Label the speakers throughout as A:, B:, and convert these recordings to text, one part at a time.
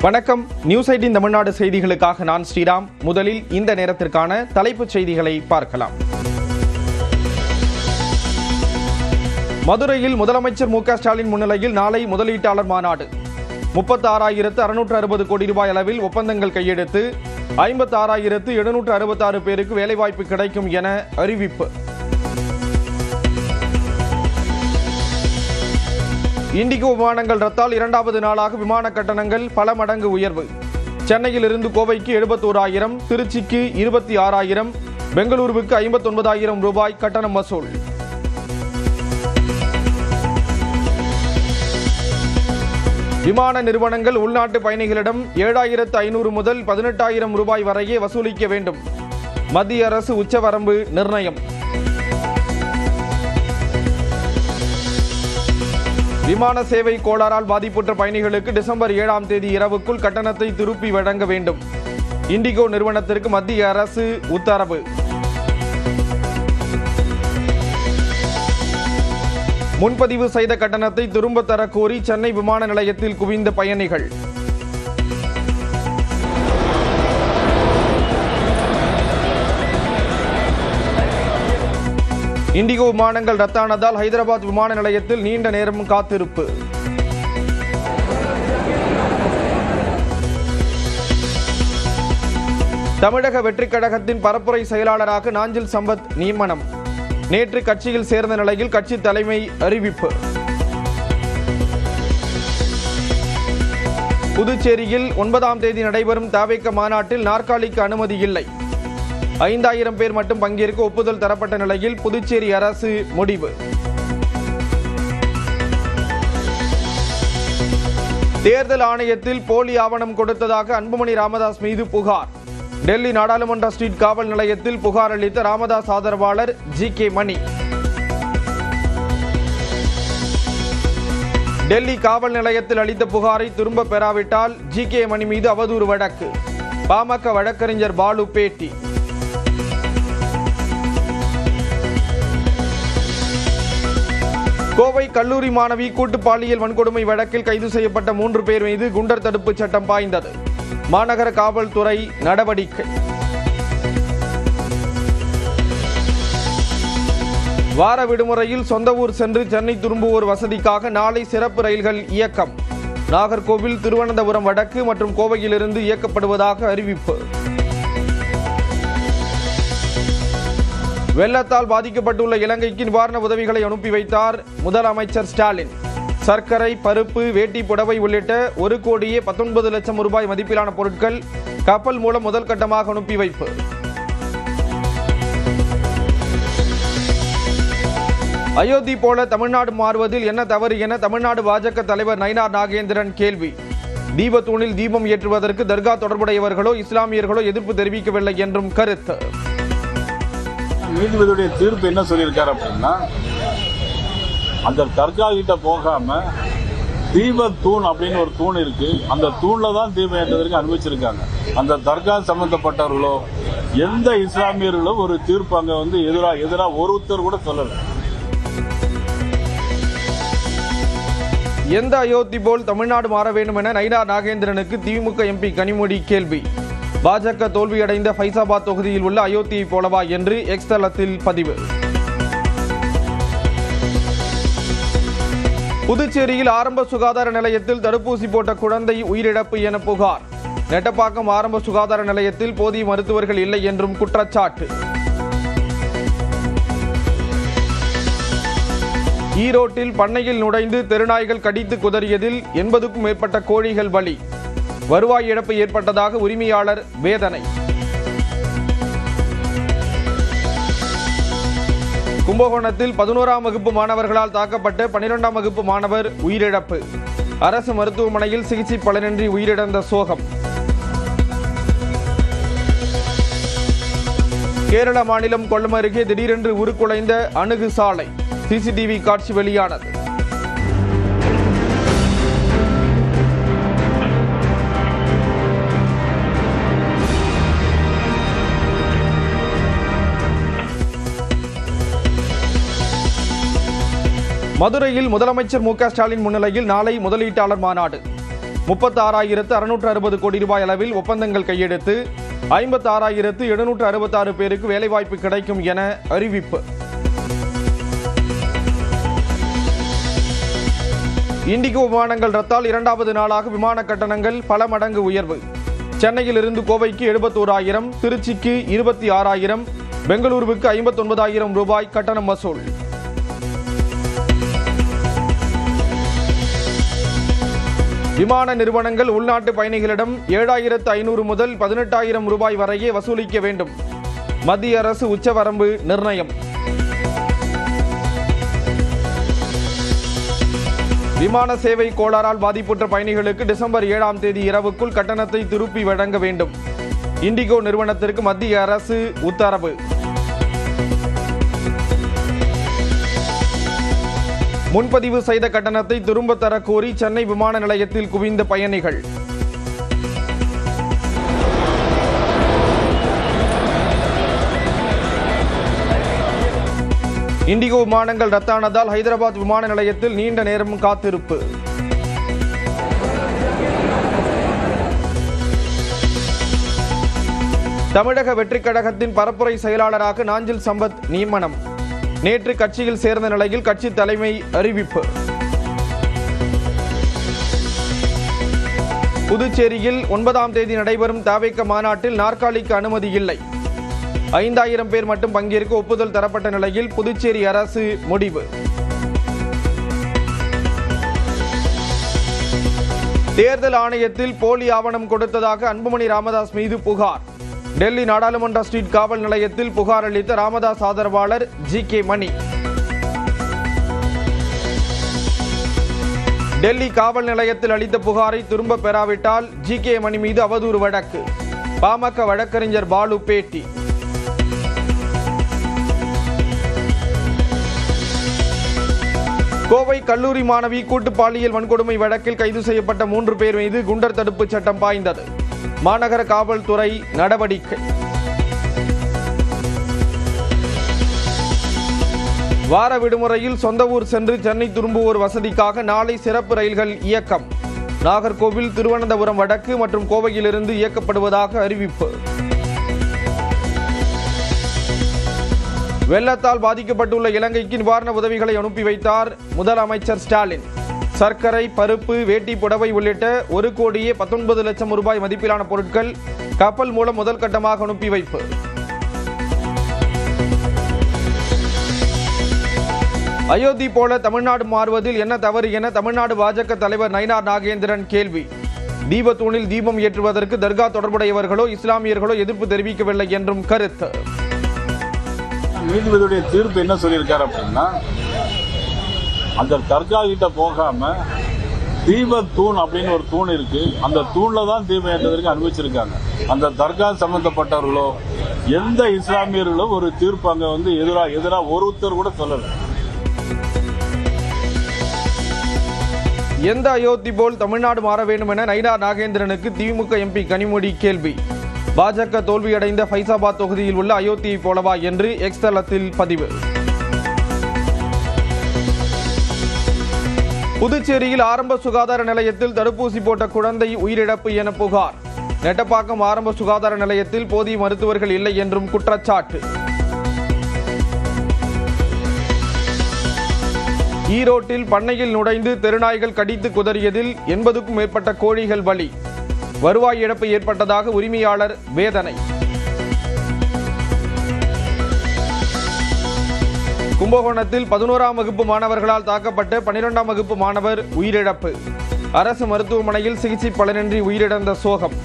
A: வணக்கம். நியூஸ் 18 தமிழ்நாடு செய்திகளுக்காக நான் ஸ்ரீராம். முதலில் இந்த நேரத்திற்கான தலைப்புச் செய்திகளை பார்க்கலாம். மதுரையில் முதலமைச்சர் மு.க.ஸ்டாலின் முன்னிலையில் நாளை முதலீட்டாளர் மாநாடு. 36,660 கோடி ரூபாய் அளவில் ஒப்பந்தங்கள் கையெழுத்து. 56,766 பேருக்கு வேலைவாய்ப்பு கிடைக்கும் என அறிவிப்பு. இண்டிகோ விமானங்கள் ரத்தால் 2வது நாளாக விமான கட்டணங்கள் பல மடங்கு உயர்வு. சென்னையில் இருந்து கோவைக்கு 71,000, திருச்சிக்கு 26,000, பெங்களூருவுக்கு 59,000 ரூபாய் கட்டணம் வசூல். விமான நிறுவனங்கள் உள்நாட்டு பயணிகளிடம் 7,500 முதல் 18,000 ரூபாய் வரையே வசூலிக்க வேண்டும். மத்திய அரசு உச்சவரம்பு நிர்ணயம். விமான சேவை கோளாறால் பாதிப்புற்ற பயணிகளுக்கு டிசம்பர் 7ஆம் தேதி இரவுக்குள் கட்டணத்தை திருப்பி வழங்க வேண்டும். இண்டிகோ நிறுவனத்திற்கு மத்திய அரசு உத்தரவு. முன்பதிவு செய்த கட்டணத்தை திரும்ப தர கோரி சென்னை விமான நிலையத்தில் குவிந்த பயணிகள். இண்டிகோ விமானங்கள் ரத்தானதால் ஹைதராபாத் விமான நிலையத்தில் நீண்ட நேரம் காத்திருப்பு. தமிழக வெற்றிக் கழகத்தின் பரப்புரை செயலாளராக நாஞ்சில் சம்பத் நியமனம். நேற்று கட்சியில் சேர்ந்த நிலையில் கட்சி தலைமை அறிவிப்பு. புதுச்சேரியில் 9ஆம் தேதி நடைபெறும் தவேக மாநாட்டில் நாற்காலிக்கு அனுமதி இல்லை. 5,000 பேர் மட்டும் பங்கேற்க ஒப்புதல் தரப்பட்ட நிலையில் புதுச்சேரி அரசு முடிவு. தேர்தல் ஆணையத்தில் போலி ஆவணம் கொடுத்ததாக அன்புமணி ராமதாஸ் மீது புகார். டெல்லி நாடாளுமன்ற ஸ்ட்ரீட் காவல் நிலையத்தில் புகார் அளித்த ராமதாஸ் ஆதரவாளர் ஜி.கே. மணி. டெல்லி காவல் நிலையத்தில் அளித்த புகாரை திரும்ப பெறாவிட்டால் ஜி.கே. மணி மீது அவதூறு வழக்கு. பாமக வழக்கறிஞர் பாலு பேட்டி. கோவை கல்லூரி மாணவி கூட்டு பாலியல் வன்கொடுமை வழக்கில் கைது செய்யப்பட்ட 3 பேர் மீது குண்டர் தடுப்பு சட்டம் பாய்ந்தது. மாநகர காவல்துறை நடவடிக்கை. வார விடுமுறையில் சொந்த ஊர் சென்று சென்னை திரும்புவோர் வசதிக்காக நாளை சிறப்பு ரயில்கள் இயக்கம். நாகர்கோவில், திருவனந்தபுரம் வடக்கு மற்றும் கோவையிலிருந்து இயக்கப்படுவதாக அறிவிப்பு. வெள்ளத்தால் பாதிக்கப்பட்டுள்ள இலங்கைக்கு நிவாரண உதவிகளை அனுப்பி வைத்தார் முதலமைச்சர் ஸ்டாலின். சர்க்கரை, பருப்பு, வேட்டி, புடவை உள்ளிட்ட 1,19,00,000 ரூபாய் மதிப்பிலான பொருட்கள் கப்பல் மூலம் முதல் கட்டமாக அனுப்பி வைப்பு. அயோத்தி போல தமிழ்நாடு மாறுவதில் என்ன தவறு என தமிழ்நாடு பாஜக தலைவர் நயினார் நாகேந்திரன் கேள்வி. தீபத்தூணில் தீபம் ஏற்றுவதற்கு தர்கா தொடர்புடையவர்களோ இஸ்லாமியர்களோ எதிர்ப்பு தெரிவிக்கவில்லை என்றும் கருத்து.
B: நீதிபதியுடைய தீர்ப்பு என்ன சொல்லியிருக்காரு அப்படின்னா, அந்த தர்கா கிட்ட போகாம தீபத்தூண் அப்படின்னு ஒரு தூண் இருக்கு, அந்த தூண்ல தான் தீபம் ஏற்றதற்கு அனுமதிச்சிருக்காங்க. அந்த தர்கா சம்பந்தப்பட்டவர்களோ எந்த இஸ்லாமியர்களோ ஒரு தீர்ப்பு அங்க எதிராக ஒருத்தர் கூட சொல்லல.
A: எந்த அயோத்தி போல் தமிழ்நாடு மாற வேண்டும் என நயினார் நாகேந்திரனுக்கு திமுக எம்பி கனிமொழி கேள்வி. பாஜக தோல்வியடைந்த ஃபைசாபாத் தொகுதியில் உள்ள அயோத்தியை போலவா என்று எக்ஸ் தளத்தில் பதிவு. புதுச்சேரியில் ஆரம்ப சுகாதார நிலையத்தில் தடுப்பூசி போட்ட குழந்தை உயிரிழப்பு என புகார். நெட்டப்பாக்கம் ஆரம்ப சுகாதார நிலையத்தில் போதிய மருத்துவர்கள் இல்லை என்றும் குற்றச்சாட்டு. ஈரோட்டில் பண்ணையில் நுழைந்து தெருநாய்கள் கடித்து குதறியதில் 80க்கும் மேற்பட்ட கோழிகள் பலி. வருவாய் இழப்பு ஏற்பட்டதாக உரிமையாளர் வேதனை. கும்பகோணத்தில் 11ஆம் வகுப்பு மாணவர்களால் தாக்கப்பட்ட 12ஆம் வகுப்பு மாணவர் உயிரிழப்பு. அரசு மருத்துவமனையில் சிகிச்சை பலனின்றி உயிரிழந்த சோகம். கேரள மாநிலம் கொல்லம் அருகே திடீரென்று உருக்குலைந்த அணுகு சாலை. சிசிடிவி காட்சி வெளியானது. மதுரையில் முதலமைச்சர் மு.க.ஸ்டாலின் முன்னிலையில் நாளை முதலீட்டாளர் மாநாடு. 36,660 கோடி ரூபாய் அளவில் ஒப்பந்தங்கள் கையெழுத்து. 56,766 பேருக்கு வேலைவாய்ப்பு கிடைக்கும் என அறிவிப்பு. இண்டிகோ விமானங்கள் ரத்தால் 2வது நாளாக விமான கட்டணங்கள் பல மடங்கு உயர்வு. சென்னையில் இருந்து கோவைக்கு 71,000, திருச்சிக்கு 26,000, பெங்களூருவுக்கு 59,000 ரூபாய் கட்டணம் வசூல். விமான நிறுவனங்கள் உள்நாட்டு பயணிகளிடம் 7,500 முதல் 18,000 ரூபாய் வரையே வசூலிக்க வேண்டும். மத்திய அரசு உச்சவரம்பு நிர்ணயம். விமான சேவை கோளாறால் பாதிப்புற்ற பயணிகளுக்கு டிசம்பர் 7ஆம் தேதி இரவுக்குள் கட்டணத்தை திருப்பி வழங்க வேண்டும். இண்டிகோ நிறுவனத்திற்கு மத்திய அரசு உத்தரவு. முன்பதிவு செய்த கட்டணத்தை திரும்ப தர கோரி சென்னை விமான நிலையத்தில் குவிந்த பயணிகள். இண்டிகோ விமானங்கள் ரத்தானதால் ஹைதராபாத் விமான நிலையத்தில் நீண்ட நேரம் காத்திருப்பு. தமிழக வெற்றிக் கழகத்தின் பரப்புரை செயலாளராக நாஞ்சில் சம்பத் நியமனம். நேற்று கட்சியில் சேர்ந்த நிலையில் கட்சி தலைமை அறிவிப்பு. புதுச்சேரியில் 9ஆம் தேதி நடைபெறும் தவேக மாநாட்டில் நாற்காலிக்கு அனுமதி இல்லை. 5,000 பேர் மட்டும் பங்கேற்க ஒப்புதல் தரப்பட்ட நிலையில் புதுச்சேரி அரசு முடிவு. தேர்தல் ஆணையத்தில் போலி ஆவணம் கொடுத்ததாக அன்புமணி ராமதாஸ் மீது புகார். டெல்லி நாடாளுமன்ற ஸ்ட்ரீட் காவல் நிலையத்தில் புகார் அளித்த ராமதாஸ் ஆதரவாளர் ஜி.கே. மணி. டெல்லி காவல் நிலையத்தில் அளித்த புகாரை திரும்ப பெறாவிட்டால் ஜி.கே. மணி மீது அவதூறு வழக்கு. பாமக வழக்கறிஞர் பாலு பேட்டி. கோவை கல்லூரி மாணவி கூட்டு பாலியல் வன்கொடுமை வழக்கில் கைது செய்யப்பட்ட 3 பேர் மீது குண்டர் தடுப்பு சட்டம் பாய்ந்தது. மாநகர காவல்துறை நடவடிக்கை. வார விடுமுறையில் சொந்த ஊர் சென்று சென்னை திரும்புவோர் வசதிக்காக நாளை சிறப்பு ரயில்கள் இயக்கம். நாகர்கோவில், திருவனந்தபுரம் வடக்கு மற்றும் கோவையிலிருந்து இயக்கப்படுவதாக அறிவிப்பு. வெள்ளத்தால் பாதிக்கப்பட்டுள்ள இலங்கைக்கு நிவாரண உதவிகளை அனுப்பி வைத்தார் முதலமைச்சர் ஸ்டாலின். சர்க்கரை, பருப்பு, வேட்டி புடவை உள்ளிட்ட 1,19,00,000 ரூபாய் மதிப்பிலான பொருட்கள் கப்பல் மூலம் முதல் கட்டமாக அனுப்பி வைப்பு. அயோத்தி போல தமிழ்நாடு மாறுவதில் என்ன தவறு என தமிழ்நாடு பாஜக தலைவர் நயினார் நாகேந்திரன் கேள்வி. தீபத்தூணில் தீபம் ஏற்றுவதற்கு தர்கா தொடர்புடையவர்களோ இஸ்லாமியர்களோ எதிர்ப்பு தெரிவிக்கவில்லை என்றும் கருத்து.
B: நீதிபதியுடைய தீர்ப்பு என்ன சொல்லியிருக்காரு அப்படின்னா, அந்த தர்கா கிட்ட போகாம தீபத்தூண் அப்படின்னு ஒரு தூண் இருக்கு, அந்த தூண்ல தான் தீபம் ஏற்றுவதற்கு அனுமதிச்சிருக்காங்க. அந்த தர்கா சம்பந்தப்பட்டவர்களோ எந்த இஸ்லாமியர்களோ ஒரு தீர்ப்பு அங்க எதிரா ஒருத்தர் கூட சொல்லல.
A: எந்த அயோத்தி போல் தமிழ்நாடு மாற வேண்டும் என நயினார் நாகேந்திரனுக்கு திமுக எம்பி கனிமொழி கேள்வி. பாஜக தோல்வியடைந்த ஃபைசாபாத் தொகுதியில் உள்ள அயோத்தியை போலவா என்று எக்ஸ் தளத்தில் பதிவு. புதுச்சேரியில் ஆரம்ப சுகாதார நிலையத்தில் தடுப்பூசி போட்ட குழந்தை உயிரிழப்பு என புகார். நெட்டப்பாக்கம் ஆரம்ப சுகாதார நிலையத்தில் போதிய மருத்துவர்கள் இல்லை என்றும் குற்றச்சாட்டு. ஈரோட்டில் பண்ணையில் நுழைந்து தெருநாய்கள் கடித்து குதறியதில் 80க்கும் மேற்பட்ட கோழிகள் பலி. வருவாய் இழப்பு ஏற்பட்டதாக உரிமையாளர் வேதனை. கும்பகோணத்தில் 11ஆம் வகுப்பு மாணவர்களால் தாக்கப்பட்ட 12ஆம் வகுப்பு மாணவர் உயிரிழப்பு. அரசு மருத்துவமனையில் சிகிச்சை பலனின்றி உயிரிழந்த சோகம்.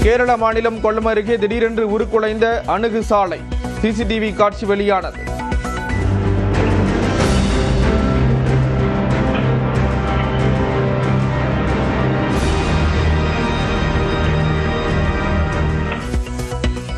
A: கேரள மாநிலம் கொல்லம் அருகே திடீரென்று உருக்குலைந்த அணுகு சாலை. சிசிடிவி காட்சி வெளியானது.